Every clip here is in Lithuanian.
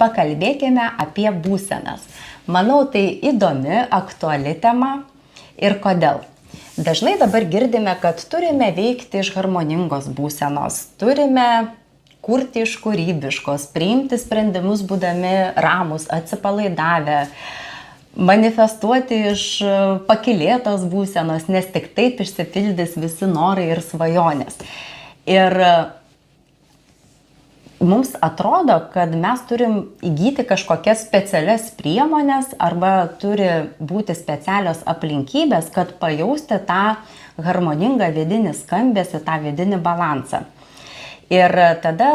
pakalbėkime apie būsenas. Manau, tai įdomi, aktuali tema ir kodėl. Dažnai dabar girdime, kad turime veikti iš harmoningos būsenos, turime kurti iš kūrybiškos, priimti sprendimus būdami ramus, atsipalaidavę, manifestuoti iš pakylėtos būsenos, nes tik taip išsipildys visi norai ir svajonės. Ir mums atrodo, kad mes turim įgyti kažkokias specialias priemonės arba turi būti specialios aplinkybės, kad pajausti tą harmoningą vidinį skambesį, tą vidinį balansą. Ir tada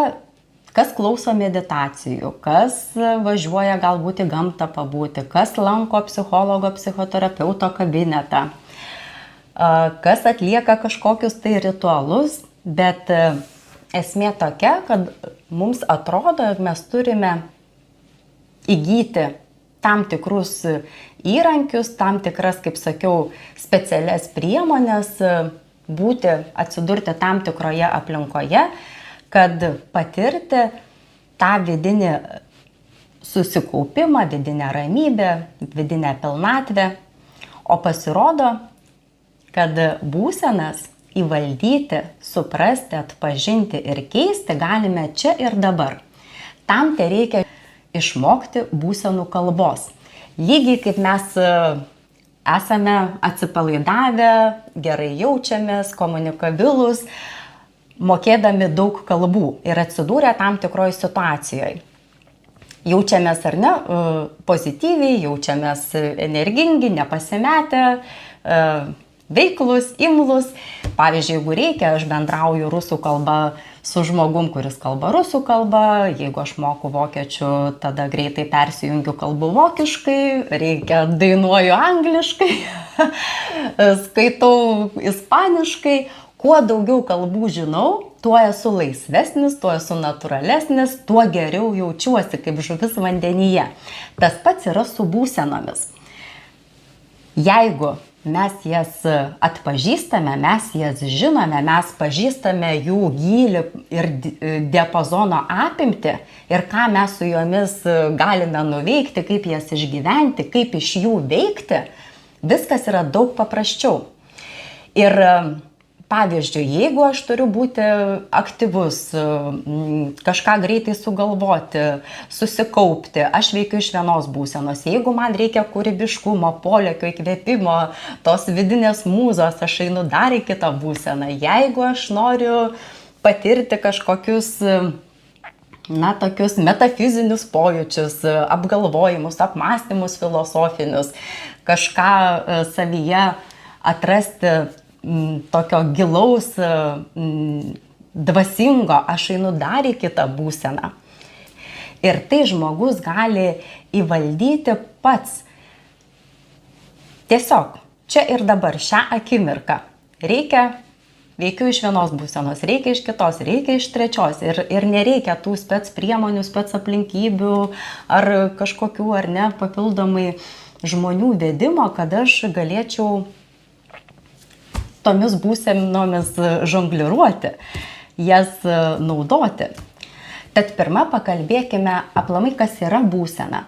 kas klauso meditacijų, kas važiuoja galbūt į gamtą pabūti, kas lanko psichologo, psichoterapeuto kabinetą, kas atlieka kažkokius tai ritualus, bet esmė tokia, kad mums atrodo, jog mes turime įgyti tam tikrus įrankius, tam tikras, kaip sakiau, specialias priemonės, atsidurti tam tikroje aplinkoje, kad patirti tą vidinį susikaupimą, vidinę ramybę, vidinę pilnatvę. O pasirodo, kad būsenas įvaldyti, suprasti, atpažinti ir keisti galime čia ir dabar. Tam tai reikia išmokti būsenų kalbos. Lygiai kaip mes esame atsipalaidavę, gerai jaučiamės, komunikabilūs, mokėdami daug kalbų ir atsidūrę tam tikroj situacijoje. Jaučiamės ar ne pozityviai, jaučiamės energingi, nepasimetę, veiklus, imlus. Pavyzdžiui, jeigu reikia, aš bendrauju rusų kalba su žmogum, kuris kalba rusų kalba. Jeigu aš moku vokiečių, tada greitai persijungiu kalbu vokiškai, reikia dainuoju angliškai, skaitau ispaniškai. Kuo daugiau kalbų žinau, tuo esu laisvesnis, tuo esu natūralesnis, tuo geriau jaučiuosi kaip žuvis vandenyje. Tas pats yra su būsenomis. Jeigu mes jas atpažįstame, mes jas žinome, mes pažįstame jų gylį ir diapazono apimtį ir ką mes su jomis galime nuveikti, kaip jas išgyventi, kaip iš jų veikti, viskas yra daug paprasčiau. Ir pavyzdžiui, jeigu aš turiu būti aktyvus, kažką greitai sugalvoti, susikaupti, aš veikiu iš vienos būsenos. Jeigu man reikia kūrybiškumo, polėkio, įkvėpimo, tos vidinės mūzos, aš einu dar į kitą būseną. Jeigu aš noriu patirti kažkokius, tokius metafizinius pojūčius, apgalvojimus, apmąstymus filosofinius, kažką savyje atrasti tokio gilaus, dvasingo, aš einu dar į kitą būseną. Ir tai žmogus gali įvaldyti pats. Tiesiog, čia ir dabar, šią akimirką. Veikiu iš vienos būsenos, reikia iš kitos, reikia iš trečios. Ir nereikia tų spec priemonių, spec aplinkybių ar kažkokių, ar ne, papildomai žmonių vedimo, kad aš galėčiau tomis būsenomis žongliruoti, jas naudoti. Tad pirma pakalbėkime aplamai, kas yra būsena.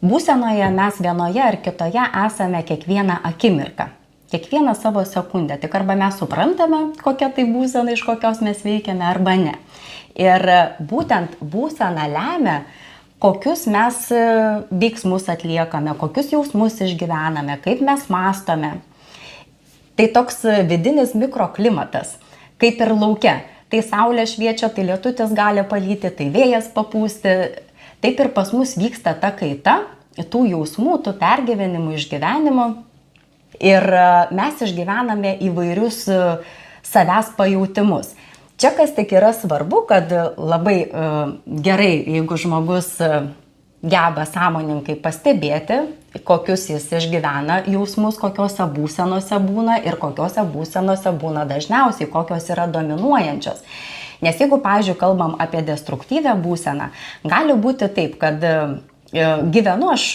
Būsenoje mes vienoje ar kitoje esame kiekvieną akimirką, kiekvieną savo sekundę. Tik arba mes suprantame, kokia tai būsena, iš kokios mes veikiame, arba ne. Ir būtent būsena lemia, kokius mes veiksmus atliekame, kokius jausmus išgyvename, kaip mes mąstome. Tai toks vidinis mikroklimatas, kaip ir lauke. Tai saulė šviečia, tai lietutis gali palyti, tai vėjas papūsti. Taip ir pas mus vyksta ta kaita, tų jausmų, tų pergyvenimų, išgyvenimų. Ir mes išgyvename įvairius savęs pajautimus. Čia kas tik yra svarbu, kad labai gerai, jeigu žmogus geba sąmoningai pastebėti, kokius jis išgyvena jausmus, kokiose būsenose būna ir kokiose būsenose būna dažniausiai, kokios yra dominuojančios. Nes jeigu, pavyzdžiui, kalbam apie destruktyvę būseną, gali būti taip, kad gyvenu aš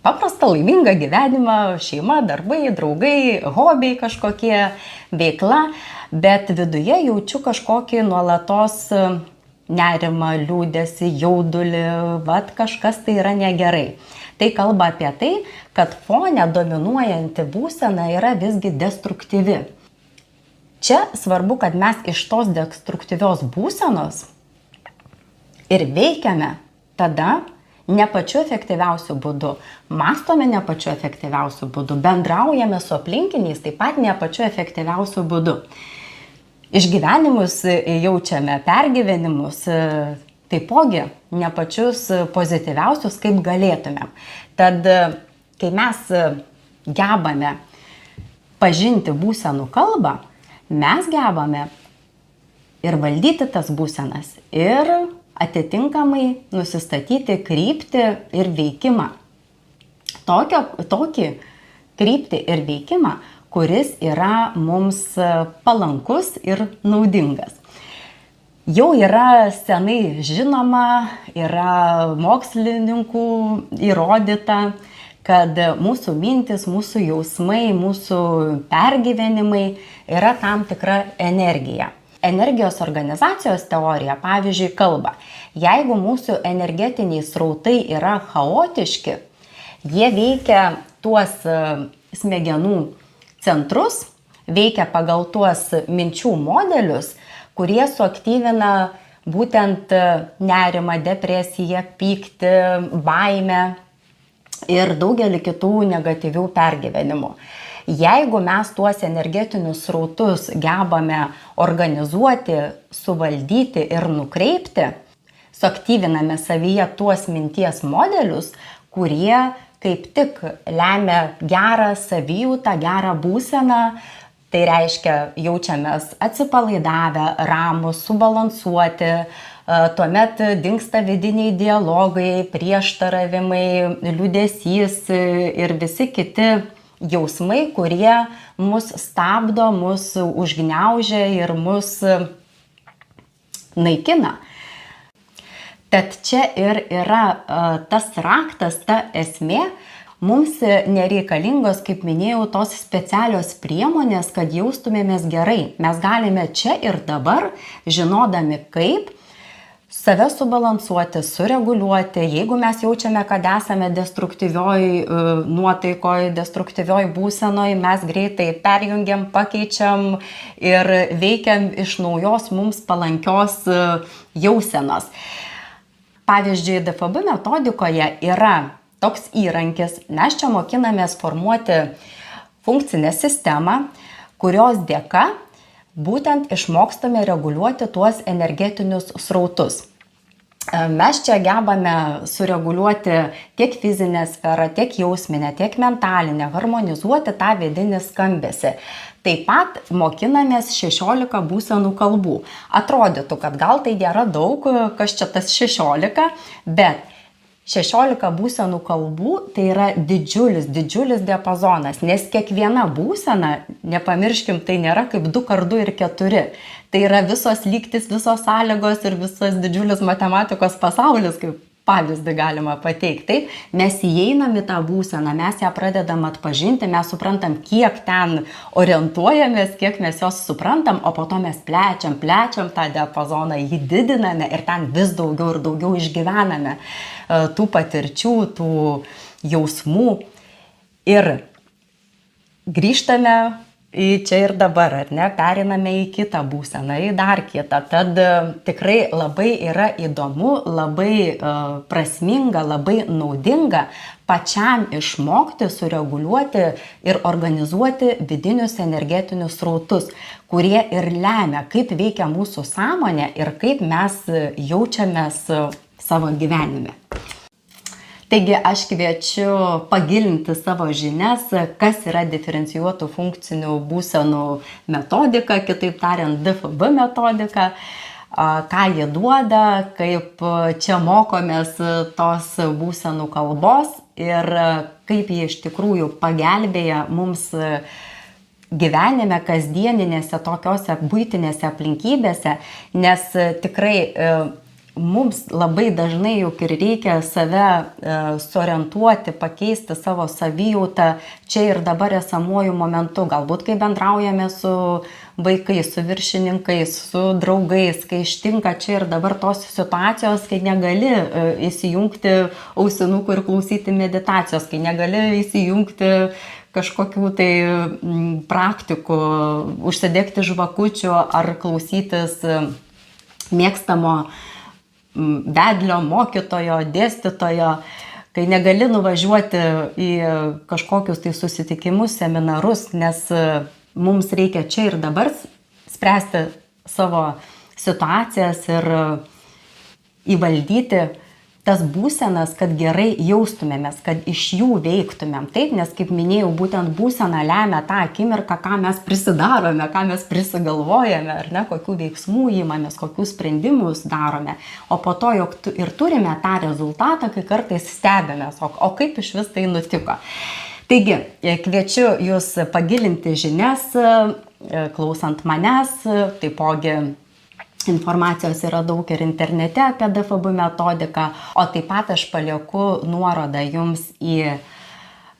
paprastą laimingą gyvenimą, šeima, darbai, draugai, hobiai kažkokie, veikla, bet viduje jaučiu kažkokį nuolatos nerimą, liūdesį, jaudulį, vat kažkas tai yra negerai. Tai kalba apie tai, kad fone dominuojanti būsena yra visgi destruktyvi. Čia svarbu, kad mes iš tos destruktyvios būsenos ir veikiame tada ne pačiu efektyviausiu būdu, mąstome ne pačiu efektyviausiu būdu, bendraujame su aplinkiniais taip pat ne pačiu efektyviausiu būdu. Išgyvenimus jaučiame, pergyvenimus taipogi ne pačius pozityviausius, kaip galėtumėm. Tad, kai mes gebame pažinti būsenų kalbą, mes gebame ir valdyti tas būsenas ir atitinkamai nusistatyti kryptį ir veikimą. Tokį kryptį ir veikimą, kuris yra mums palankus ir naudingas. Jau yra senai žinoma, yra mokslininkų įrodyta, kad mūsų mintis, mūsų jausmai, mūsų pergyvenimai yra tam tikra energija. Energijos organizacijos teorija, pavyzdžiui, kalba, jeigu mūsų energetiniai srautai yra chaotiški, jie veikia tuos smegenų centrus, veikia pagal tuos minčių modelius, kurie suaktyvina būtent nerimą, depresiją, pyktį, baimę ir daugelį kitų negatyvių pergyvenimų. Jeigu mes tuos energetinius srautus gebame organizuoti, suvaldyti ir nukreipti, suaktyviname savyje tuos minties modelius, kurie kaip tik lemia gerą savijautą, gerą būseną, tai reiškia jaučiamės atsipalaidavę, ramūs, subalansuoti, tuomet dingsta vidiniai dialogai, prieštaravimai, liūdesys ir visi kiti jausmai, kurie mus stabdo, mus užgniaužia ir mus naikina. Tad čia ir yra tas raktas, ta esmė. Mums nereikalingos, kaip minėjau, tos specialios priemonės, kad jaustumėmės gerai. Mes galime čia ir dabar, žinodami kaip, save subalansuoti, sureguliuoti. Jeigu mes jaučiame, kad esame destruktyvioj nuotaikoj, destruktyvioj būsenoj, mes greitai perjungiam, pakeičiam ir veikiam iš naujos mums palankios jausenos. Pavyzdžiui, DFB metodikoje yra toks įrankis, mes čia mokinamės formuoti funkcinę sistemą, kurios dėka būtent išmokstame reguliuoti tuos energetinius srautus. Mes čia gebame sureguliuoti tiek fizinę sferą, tiek jausminę, tiek mentalinę, harmonizuoti tą vidinį skambesį. Taip pat mokinamės 16 būsenų kalbų. Atrodytų, kad gal tai nėra daug, kas čia tas 16, bet 16 būsenų kalbų tai yra didžiulis diapazonas, nes kiekviena būsena, nepamirškim, tai nėra kaip 2x2 ir 4. Tai yra visos lygtys, visos sąlygos ir visas didžiulis matematikos pasaulis, kaip pavyzdį galima pateikti. Taip, mes įeinam į tą būseną, mes ją pradedam atpažinti, mes suprantam, kiek ten orientuojamės, kiek mes jos suprantam, o po to mes plečiam tą diapazoną, jį didiname ir ten vis daugiau ir daugiau išgyvename tų patirčių, tų jausmų ir grįžtame į čia ir dabar, ar ne, periname į kitą būseną, į dar kitą. Tad tikrai labai yra įdomu, labai prasminga, labai naudinga pačiam išmokti, sureguliuoti ir organizuoti vidinius energetinius srautus, kurie ir lemia, kaip veikia mūsų sąmonė ir kaip mes jaučiamės savo gyvenime. Taigi aš kviečiu pagilinti savo žinias, kas yra diferencijuotų funkcinių būsenų metodika, kitaip tariant DFB metodika, ką jie duoda, kaip čia mokomės tos būsenų kalbos ir kaip jie iš tikrųjų pagelbėja mums gyvenime, kasdieninėse tokiose buitinėse aplinkybėse, nes tikrai mums labai dažnai juk ir reikia save suorientuoti, pakeisti savo savijautą čia ir dabar esamuoju momentu. Galbūt kai bendraujame su vaikais, su viršininkais, su draugais, kai ištinka čia ir dabar tos situacijos, kai negali įsijungti ausinukų ir klausyti meditacijos, kai negali įsijungti kažkokių tai praktikų, užsidegti žvakučių ar klausytis mėgstamo vedlio, mokytojo, dėstytojo, kai negali nuvažiuoti į kažkokius tai susitikimus, seminarus, nes mums reikia čia ir dabar spręsti savo situacijas ir įvaldyti tas būsenas, kad gerai jaustumėmės, kad iš jų veiktumėm. Taip, nes kaip minėjau, būtent būsena lemia tą akimirką, ką mes prisidarome, ką mes prisigalvojame, ar ne, kokių veiksmų įmamės, kokių sprendimus darome. O po to jog ir turime tą rezultatą, kai kartais stebėmės, o kaip iš vis tai nutiko. Taigi, kviečiu jūs pagilinti žinias, klausant manęs, taipogi informacijos yra daug ir internete apie DFB metodiką, o taip pat aš palieku nuorodą jums į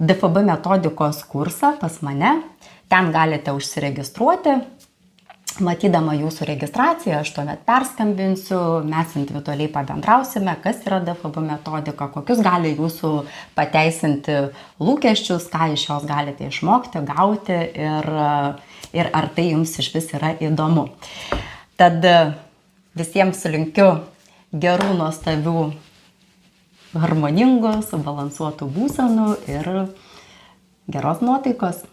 DFB metodikos kursą pas mane. Ten galite užsiregistruoti. Matydama jūsų registraciją, aš tuomet perskambinsiu, mes individualiai pabendrausime, kas yra DFB metodika, kokius gali jūsų pateisinti lūkesčius, ką iš jos galite išmokti, gauti ir ar tai jums iš vis yra įdomu. Tad visiems linkiu gerų, nuostabių, harmoningų, subalansuotų būsenų ir geros nuotaikos.